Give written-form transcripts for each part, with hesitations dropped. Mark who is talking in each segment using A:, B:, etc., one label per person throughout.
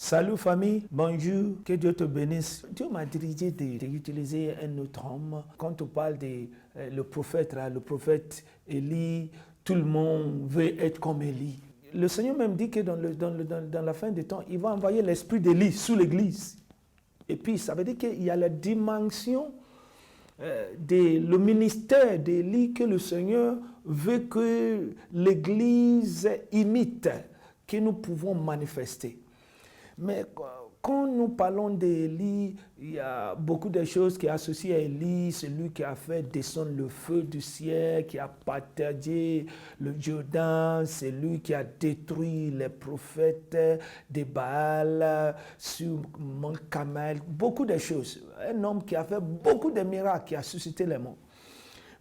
A: Salut famille, bonjour, que Dieu te bénisse. Dieu m'a dirigé d'utiliser un autre homme. Quand on parle de le prophète Élie, tout le monde veut être comme Élie. Le Seigneur même dit que dans la fin des temps, il va envoyer l'esprit d'Élie sous l'église. Et puis ça veut dire qu'il y a la dimension le ministère d'Élie que le Seigneur veut que l'église imite, que nous pouvons manifester. Mais quand nous parlons d'Élie, il y a beaucoup de choses qui sont associées à Élie, celui qui a fait descendre le feu du ciel, qui a partagé le Jourdain, celui qui a détruit les prophètes de Baal sur Mont Carmel, beaucoup de choses. Un homme qui a fait beaucoup de miracles, qui a suscité les morts.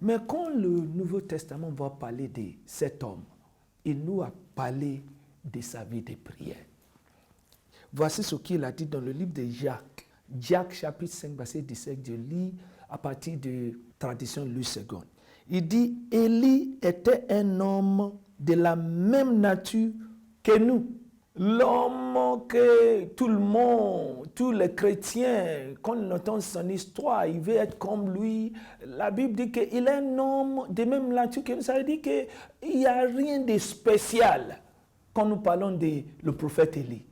A: Mais quand le Nouveau Testament va parler de cet homme, il nous a parlé de sa vie de prière. Voici ce qu'il a dit dans le livre de Jacques. Jacques chapitre 5, verset 17, je lis à partir de tradition Louis II. Il dit, Élie était un homme de la même nature que nous. L'homme que tout le monde, tous les chrétiens, quand on entend son histoire, il veut être comme lui. La Bible dit qu'il est un homme de même nature que nous. Ça veut dire qu'il n'y a rien de spécial quand nous parlons de le prophète Élie.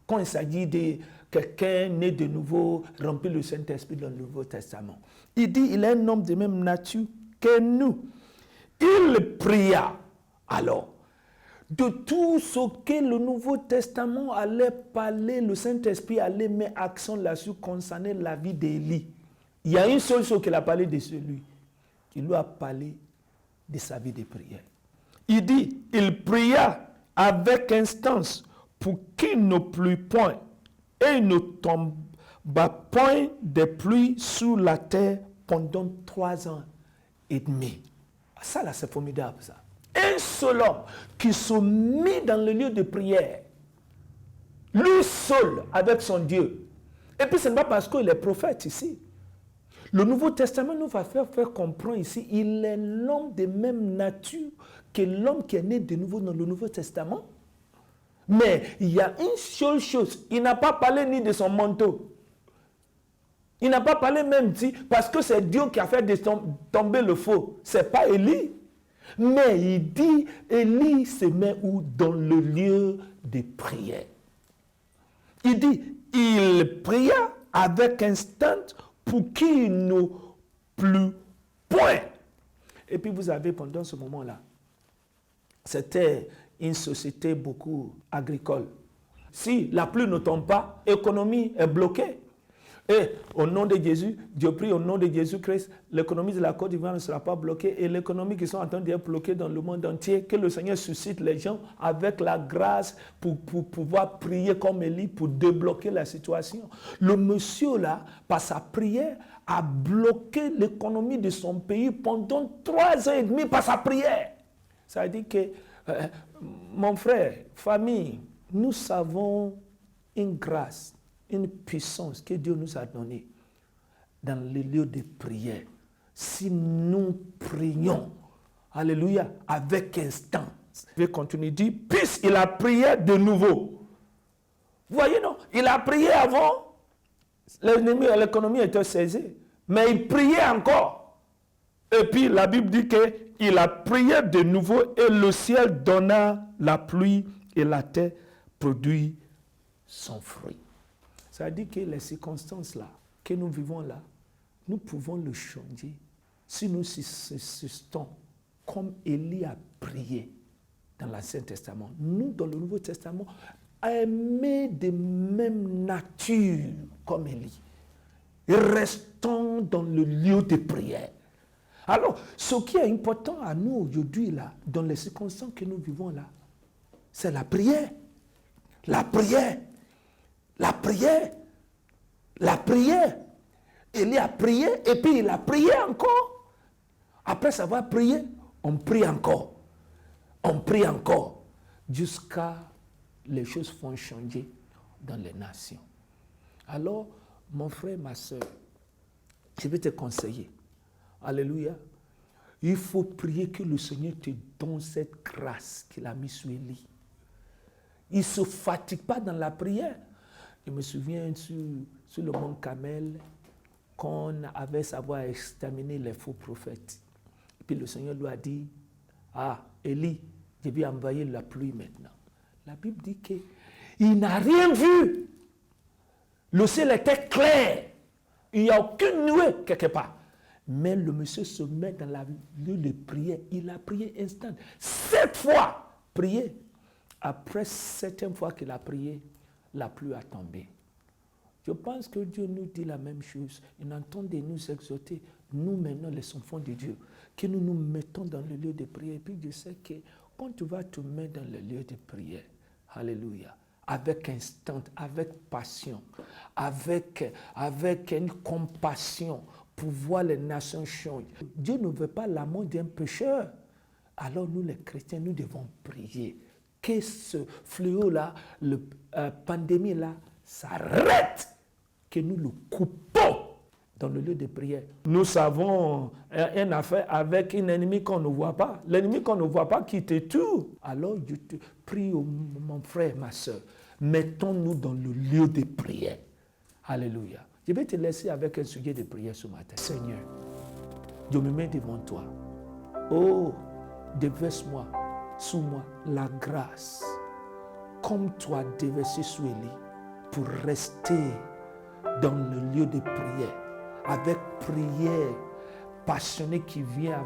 A: Quand il s'agit de quelqu'un né de nouveau, rempli le Saint-Esprit dans le Nouveau Testament. Il dit, il est un homme de même nature que nous. Il pria alors de tout ce que le Nouveau Testament allait parler, le Saint-Esprit allait mettre accent là-dessus concernant la vie d'Élie. Il y a une seule chose qu'il a parlé de celui. Il lui a parlé de sa vie de prière. Il dit, il pria avec instance pour qu'il ne plût point et ne tombe point de pluie sur la terre pendant 3 ans et demi. Ça là, c'est formidable ça. Un seul homme qui se mit dans le lieu de prière, lui seul avec son Dieu. Et puis ce n'est pas parce qu'il est prophète ici. Le Nouveau Testament nous va faire comprendre ici, il est l'homme de même nature que l'homme qui est né de nouveau dans le Nouveau Testament. Mais il y a une seule chose, il n'a pas parlé ni de son manteau. Il n'a pas parlé même dit, parce que c'est Dieu qui a fait tomber le feu. Ce n'est pas Élie. Mais il dit, Élie se met où? Dans le lieu de prière. Il dit, il pria avec instant pour qu'il ne plût point. Et puis vous avez pendant ce moment-là, c'était une société beaucoup agricole. Si la pluie ne tombe pas, l'économie est bloquée. Et au nom de Jésus, Dieu prie au nom de Jésus-Christ, l'économie de la Côte d'Ivoire ne sera pas bloquée et l'économie qui sont en train d'être bloquée dans le monde entier, que le Seigneur suscite les gens avec la grâce pour pouvoir prier comme Élie, pour débloquer la situation. Le monsieur là, par sa prière, a bloqué l'économie de son pays pendant 3 ans et demi par sa prière. Ça veut dire que, mon frère, famille, nous savons une grâce, une puissance que Dieu nous a donnée dans les lieux de prière. Si nous prions, alléluia, avec instance. Je vais continuer, dire, puisqu'il a prié de nouveau. Vous voyez, non? Il a prié avant, l'économie était saisie, mais il priait encore. Et puis la Bible dit qu'il a prié de nouveau et le ciel donna la pluie et la terre produit son fruit. Ça veut dire que les circonstances là, que nous vivons là, nous pouvons le changer si nous subsistons comme Élie a prié dans l'Ancien Testament. Nous, dans le Nouveau Testament, aimés de même nature comme Élie. Et restons dans le lieu de prière. Alors, ce qui est important à nous aujourd'hui, là, dans les circonstances que nous vivons là, c'est la prière. La prière. La prière. La prière. Il a prié et puis il a prié encore. Après savoir prié, on prie encore. On prie encore. Jusqu'à les choses font changer dans les nations. Alors, mon frère, ma soeur, je vais te conseiller. Alléluia. Il faut prier que le Seigneur te donne cette grâce qu'il a mise sur Élie. Il ne se fatigue pas dans la prière. Je me souviens sur le mont Carmel, qu'on avait savoir exterminer les faux prophètes. Et puis le Seigneur lui a dit, ah, Élie, je vais envoyer la pluie maintenant. La Bible dit qu'il n'a rien vu. Le ciel était clair. Il n'y a aucune nuée quelque part. Mais le monsieur se met dans la lieu de prière. Il a prié instant. 7 fois prié. Après 7e fois qu'il a prié, la pluie a tombé. Je pense que Dieu nous dit la même chose. Il entend de nous exhorter, nous maintenant les enfants de Dieu, que nous nous mettons dans le lieu de prière. Et puis je sais que quand tu vas te mettre dans le lieu de prière, alléluia, avec instant, avec passion, avec une compassion pour voir les nations changer. Dieu ne veut pas la mort d'un pécheur. Alors nous les chrétiens, nous devons prier. Que ce fléau-là, la pandémie-là, s'arrête. Que nous le coupons dans le lieu de prière. Nous avons une affaire avec un ennemi qu'on ne voit pas. L'ennemi qu'on ne voit pas qui te tue. Alors je te prie, mon frère, ma soeur, mettons-nous dans le lieu de prière. Alléluia. Je vais te laisser avec un sujet de prière ce matin. Seigneur, je me mets devant toi. Oh, déverse-moi, sous moi, la grâce, comme toi déversé sous Élie, pour rester dans le lieu de prière, avec prière passionnée qui vient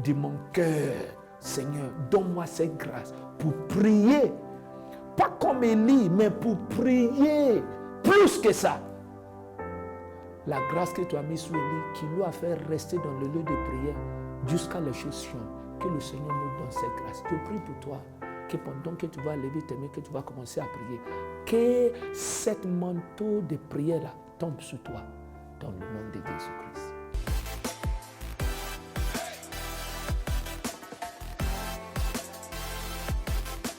A: de mon cœur. Seigneur, donne-moi cette grâce pour prier, pas comme Élie, mais pour prier plus que ça. La grâce que tu as mise sur Élie, qui lui a fait rester dans le lieu de prière jusqu'à les choses chantent. Que le Seigneur nous donne cette grâce. Je prie pour toi, que pendant que tu vas lever tes mains, que tu vas commencer à prier, que cette manteau de prière-là tombe sur toi, dans le nom de Jésus-Christ.